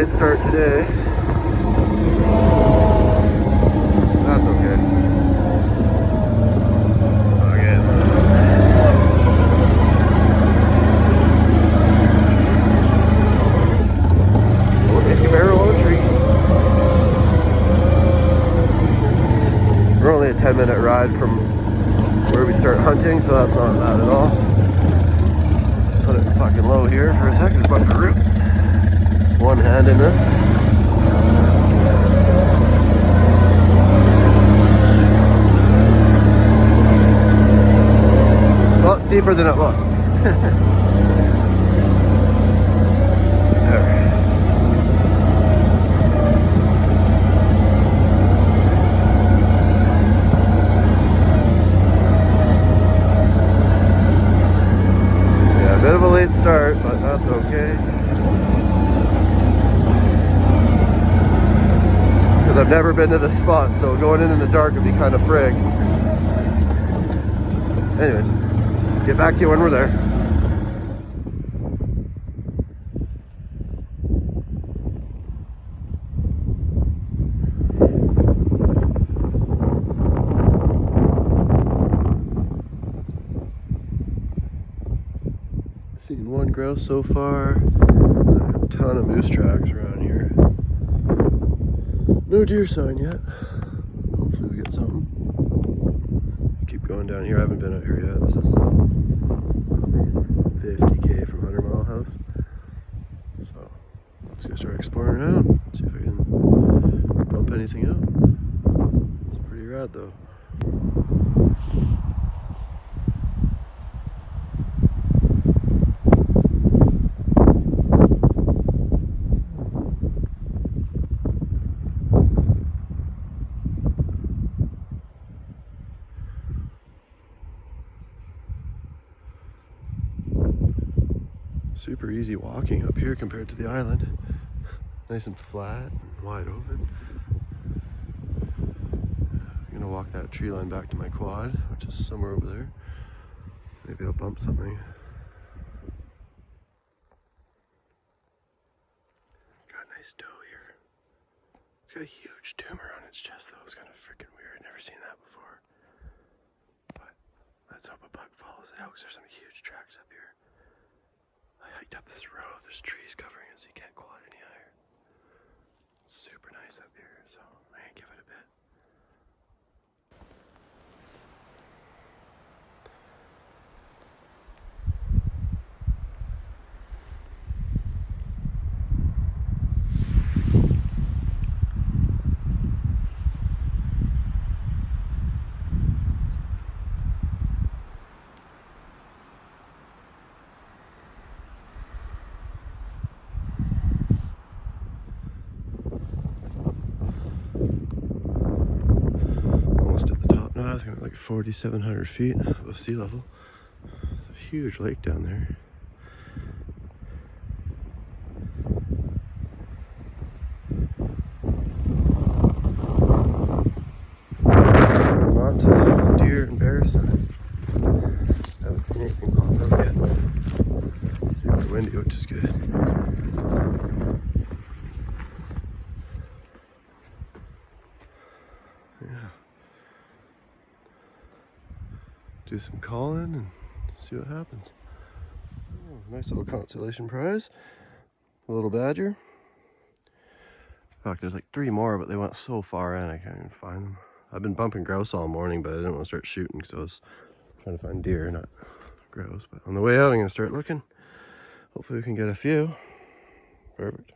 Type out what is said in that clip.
late start today. That's okay. Again. Oh, hit your barrel on a tree. We're only a 10-minute ride from where we start hunting, so that's not bad at all. Put it fucking low here for a sec. There's a bunch of roots. One hand in this. A lot steeper than it looks. There. Yeah, a bit of a late start, but that's okay. Because I've never been to this spot, so going in the dark would be kind of frig. Anyways, get back to you when we're there. Seen one grouse so far. A ton of moose tracks around here. No deer sign yet. Hopefully we get something. Keep going down here. I haven't been out here yet. This is 50k from 100 Mile House. So let's go start exploring around. See if I can bump anything out. It's pretty rad though. Super easy walking up here compared to the island. Nice and flat and wide open. I'm gonna walk that tree line back to my quad, which is somewhere over there. Maybe I'll bump something. Got a nice doe here. It's got a huge tumor on its chest though. It's kind of freaking weird. Never seen that before. But let's hope a buck follows it out because there's some huge tracks up here. I hiked up this road, there's trees covering it so you can't quad any higher. It's super nice up here, so I'm gonna give it a bit. I think I'm like 4,700 feet above sea level. It's a huge lake down there. Lots of deer and bears. Haven't seen anything pop up yet. Super windy, which is good. Yeah. Do some calling and see what happens. Oh, nice little consolation prize. A little badger. In fact, there's like 3 more, but they went so far in I can't even find them. I've been bumping grouse all morning, but I didn't want to start shooting because I was trying to find deer, not grouse. But on the way out, I'm going to start looking. Hopefully we can get a few. Perfect.